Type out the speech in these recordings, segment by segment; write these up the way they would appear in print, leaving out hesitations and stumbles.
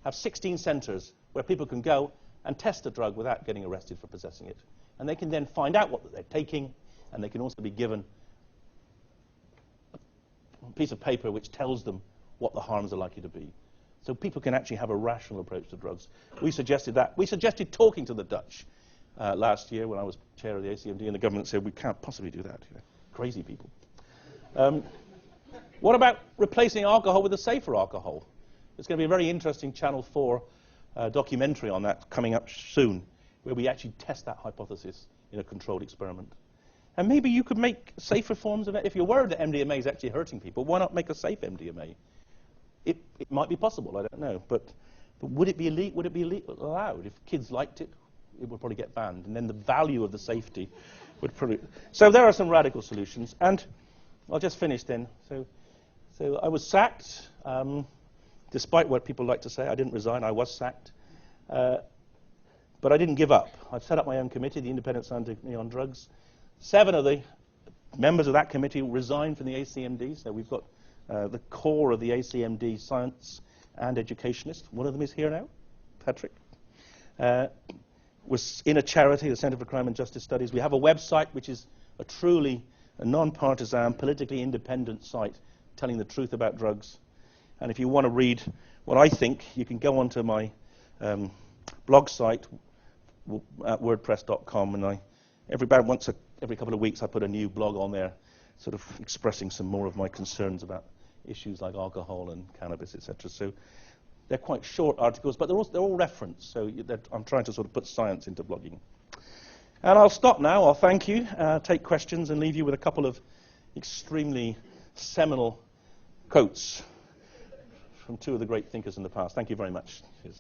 have 16 centres where people can go and test a drug without getting arrested for possessing it. And they can then find out what they're taking, and they can also be given a piece of paper which tells them what the harms are likely to be. So people can actually have a rational approach to drugs. We suggested that. We suggested talking to the Dutch last year when I was chair of the ACMD, and the government said, we can't possibly do that. You know, crazy people. What about replacing alcohol with a safer alcohol? There's going to be a very interesting Channel 4 documentary on that coming up soon, where we actually test that hypothesis in a controlled experiment. And maybe you could make safer forms of it. If you're worried that MDMA is actually hurting people, why not make a safe MDMA? It might be possible, I don't know. But would it be allowed? If kids liked it, it would probably get banned. And then the value of the safety would probably... So there are some radical solutions. And I'll just finish then. So I was sacked. Despite what people like to say, I didn't resign. I was sacked. But I didn't give up. I've set up my own committee, the Independent Scientific Committee on Drugs. 7 of the members of that committee resigned from the ACMD, so we've got the core of the ACMD science and educationists. One of them is here now, Patrick. Was in a charity, the Centre for Crime and Justice Studies. We have a website which is a truly non-partisan, politically independent site telling the truth about drugs. And if you want to read what I think, you can go onto my blog site at wordpress.com, and every couple of weeks I put a new blog on there, sort of expressing some more of my concerns about issues like alcohol and cannabis, etc. So they're quite short articles, but they're all referenced. So I'm trying to sort of put science into blogging. And I'll stop now. I'll thank you, take questions, and leave you with a couple of extremely seminal quotes from 2 of the great thinkers in the past. Thank you very much. Cheers.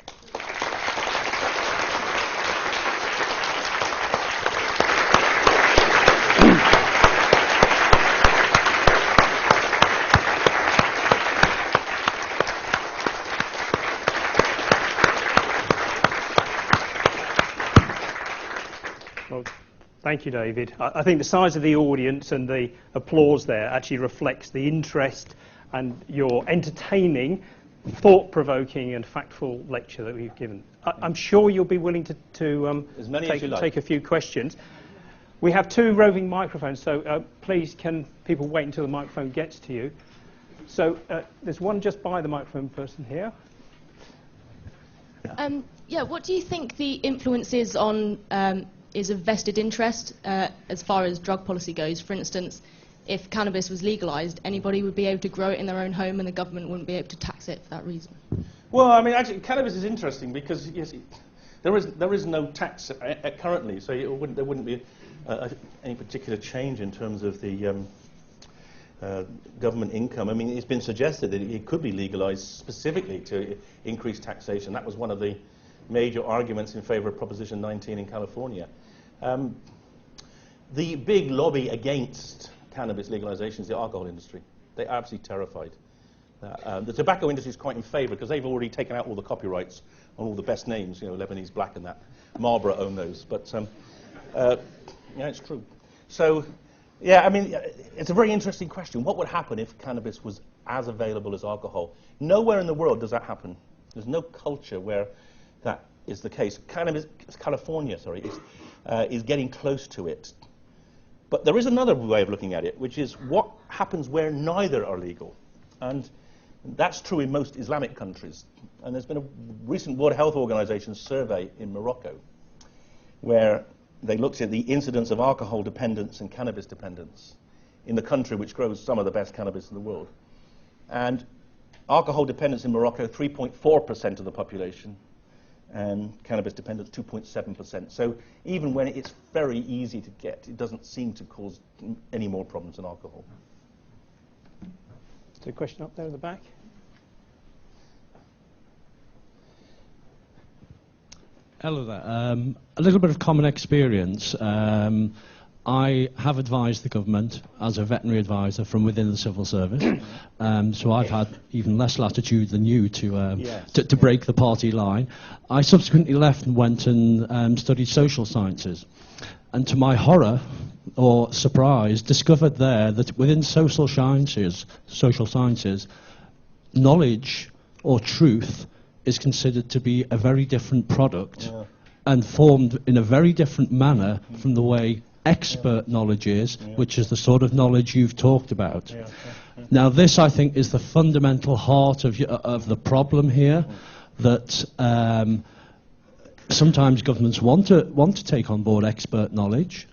Well, thank you, David. I think the size of the audience and the applause there actually reflects the interest and your entertaining, thought-provoking and factful lecture that we've given. I'm sure you'll be willing to take a few questions. We have 2 roving microphones, so please can people wait until the microphone gets to you. So there's one just by the microphone person here. Yeah, what do you think the influence is on is of vested interest as far as drug policy goes? For instance, if cannabis was legalized, anybody would be able to grow it in their own home and the government wouldn't be able to tax it for that reason. Well, I mean, actually, cannabis is interesting because yes, there is no tax currently, so there wouldn't be any particular change in terms of the government income. I mean, it's been suggested that it could be legalized specifically to increase taxation. That was one of the major arguments in favor of Proposition 19 in California. The big lobby against cannabis legalization is the alcohol industry. They're absolutely terrified. The tobacco industry is quite in favor because they've already taken out all the copyrights on all the best names, you know, Lebanese Black and that. Marlboro own those. But yeah, it's true. So, yeah, I mean, it's a very interesting question. What would happen if cannabis was as available as alcohol? Nowhere in the world does that happen. There's no culture where that is the case. California, is getting close to it. But there is another way of looking at it, which is what happens where neither are legal. And that's true in most Islamic countries. And there's been a recent World Health Organization survey in Morocco where they looked at the incidence of alcohol dependence and cannabis dependence in the country which grows some of the best cannabis in the world. And alcohol dependence in Morocco, 3.4% of the population, and cannabis dependence, 2.7%. So even when it's very easy to get, it doesn't seem to cause any more problems than alcohol. So a question up there in the back. Hello there. A little bit of common experience. I have advised the government as a veterinary advisor from within the civil service, so I've had even less latitude than you to break the party line. I subsequently left and went and studied social sciences, and to my horror or surprise, discovered there that within social sciences, knowledge or truth is considered to be a very different product and formed in a very different manner from the way expert knowledge is, which is the sort of knowledge you've talked about. Now, this, I think, is the fundamental heart of the problem here, that sometimes governments want to take on board expert knowledge,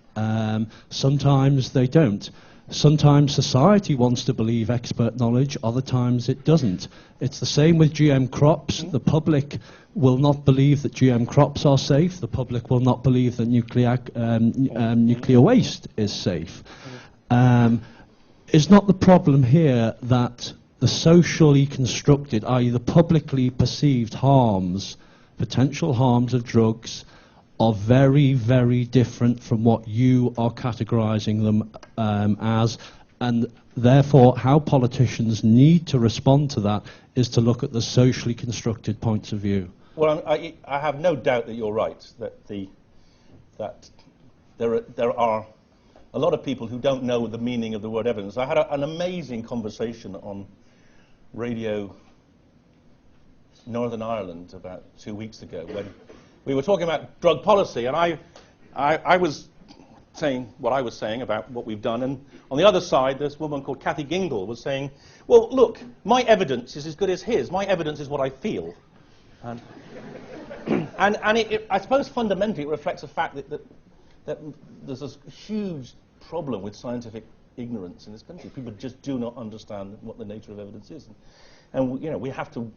sometimes they don't. Sometimes society wants to believe expert knowledge, other times it doesn't. It's the same with GM crops. The public will not believe that GM crops are safe. The public will not believe that nuclear waste is safe. Is not the problem here that the socially constructed, i.e. the publicly perceived harms, potential harms of drugs, are very, very different from what you are categorising them as, and therefore how politicians need to respond to that is to look at the socially constructed points of view? Well, I have no doubt that you're right, that there are a lot of people who don't know the meaning of the word evidence. I had an amazing conversation on Radio Northern Ireland about 2 weeks ago when we were talking about drug policy, and I was saying what I was saying about what we've done, and on the other side, this woman called Kathy Gingle was saying, well, look, my evidence is as good as his. My evidence is what I feel. And I suppose fundamentally it reflects the fact that there's this huge problem with scientific ignorance in this country. People just do not understand what the nature of evidence is. And you know, we have to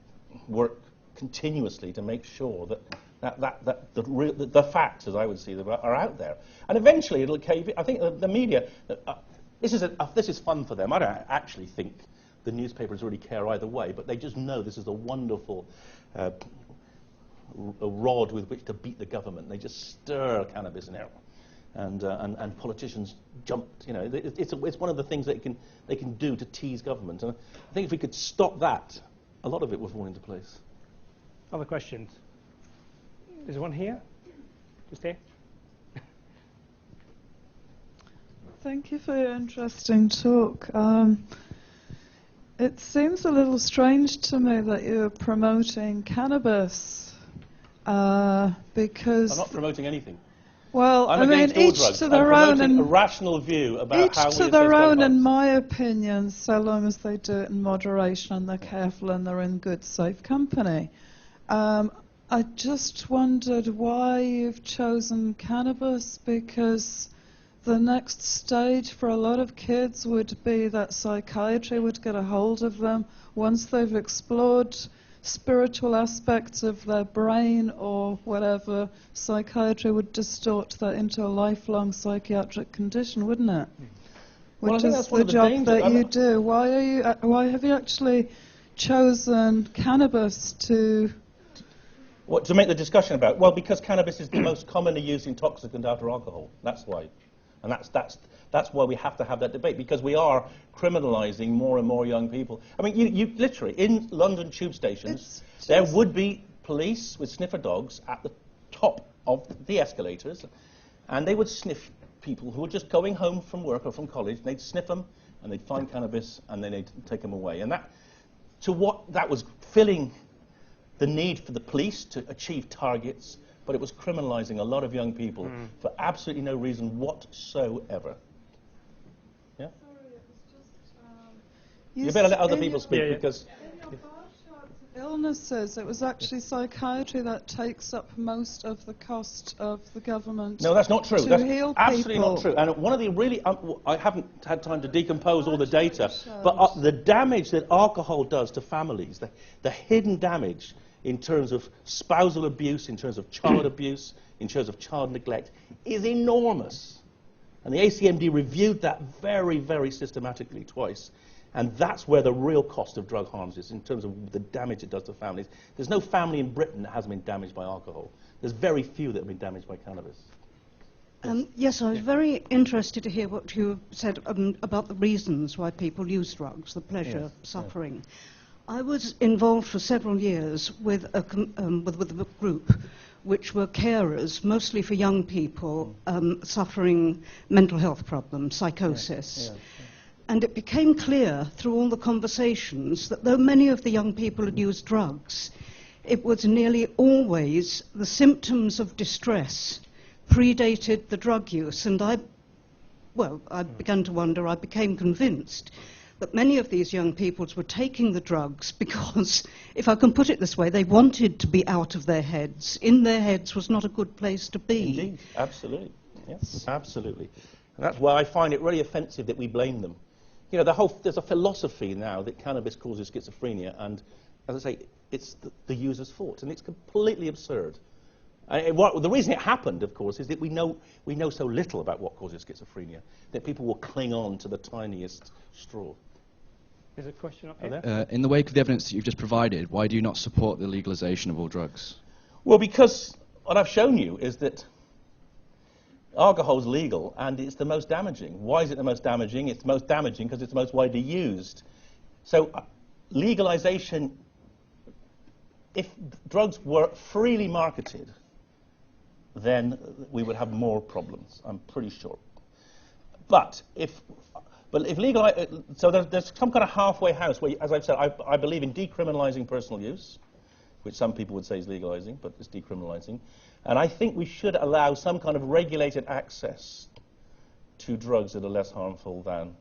work continuously to make sure that the facts, as I would see them, are out there. And eventually it'll cave in. I think the media, this is fun for them. I don't actually think the newspapers really care either way, but they just know this is a wonderful a rod with which to beat the government. They just stir cannabis in air. And politicians jumped. You know, it's one of the things that they can do to tease government. And I think if we could stop that, a lot of it would fall into place. Other questions? There's one here. Just here. Thank you for your interesting talk. It seems a little strange to me that you're promoting cannabis because I'm not promoting anything. Well, I'm I mean, against all each drugs. to their own, promoting and a rational view about how we each to assess their drug own, in harms. my opinion, so long as they do it in moderation and they're careful and they're in good, safe company. I just wondered why you've chosen cannabis, because the next stage for a lot of kids would be that psychiatry would get a hold of them once they've explored spiritual aspects of their brain or whatever. Psychiatry would distort that into a lifelong psychiatric condition, wouldn't it? Well, Which is the job that you do. Why have you actually chosen cannabis to... What, to make the discussion about? Well, because cannabis is the most commonly used intoxicant after alcohol. That's why. And that's why we have to have that debate, because we are criminalising more and more young people. I mean, you literally, in London tube stations, there would be police with sniffer dogs at the top of the escalators, and they would sniff people who were just going home from work or from college, and they'd sniff them, and they'd find cannabis, and then they'd take them away. And that was filling the need for the police to achieve targets, but it was criminalising a lot of young people for absolutely no reason whatsoever. Yeah? Sorry, it was just... You better let other people speak, because... In your bar chart of illnesses, it was actually psychiatry that takes up most of the cost of the government. No, that's not true. To That's heal absolutely people. not true. And one of the really... I haven't had time to decompose all the data, but the damage that alcohol does to families, the hidden damage in terms of spousal abuse, in terms of child abuse, in terms of child neglect, is enormous. And the ACMD reviewed that very, very systematically twice. And that's where the real cost of drug harms is, in terms of the damage it does to families. There's no family in Britain that hasn't been damaged by alcohol. There's very few that have been damaged by cannabis. Yes, I was very interested to hear what you said about the reasons why people use drugs, the pleasure, suffering. I was involved for several years with a group which were carers, mostly for young people suffering mental health problems, psychosis. And it became clear through all the conversations that though many of the young people had used drugs, it was nearly always the symptoms of distress predated the drug use. And I began to wonder, I became convinced that many of these young people were taking the drugs because, if I can put it this way, they wanted to be out of their heads. In their heads was not a good place to be. Indeed, absolutely. Yes, absolutely. And that's why I find it really offensive that we blame them. You know, there's a philosophy now that cannabis causes schizophrenia, and as I say, it's the user's fault, and it's completely absurd. The reason it happened, of course, is that we know so little about what causes schizophrenia that people will cling on to the tiniest straw. There's a question up here. In the wake of the evidence that you've just provided, why do you not support the legalization of all drugs? Well, because what I've shown you is that alcohol's legal and it's the most damaging. Why is it the most damaging? It's the most damaging because it's the most widely used. So legalization, if drugs were freely marketed, then we would have more problems, I'm pretty sure. But if legal, so there's some kind of halfway house where, as I've said, I believe in decriminalizing personal use, which some people would say is legalizing, but it's decriminalizing. And I think we should allow some kind of regulated access to drugs that are less harmful than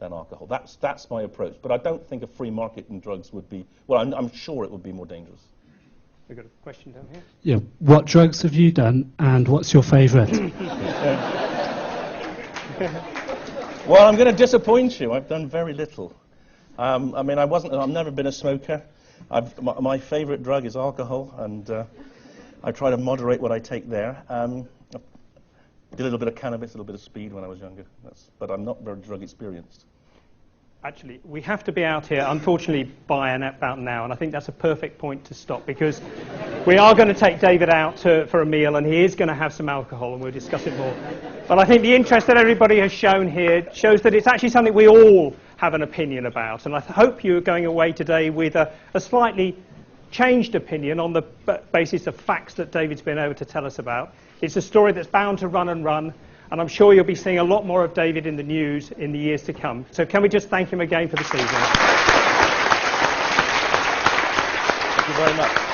alcohol. That's my approach. But I don't think a free market in drugs would be, well, I'm sure it would be more dangerous. We've got a question down here. Yeah. What drugs have you done, and what's your favourite? Well, I'm going to disappoint you. I've done very little. I mean, I've never been a smoker. My favourite drug is alcohol, and I try to moderate what I take there. I did a little bit of cannabis, a little bit of speed when I was younger, but I'm not very drug experienced. Actually, we have to be out here, unfortunately, by about now, and I think that's a perfect point to stop, because we are going to take David out for a meal, and he is going to have some alcohol, and we'll discuss it more. But I think the interest that everybody has shown here shows that it's actually something we all have an opinion about, and I hope you're going away today with a slightly changed opinion on the basis of facts that David's been able to tell us about. It's a story that's bound to run and run, and I'm sure you'll be seeing a lot more of David in the news in the years to come. So can we just thank him again for this evening? Thank you very much.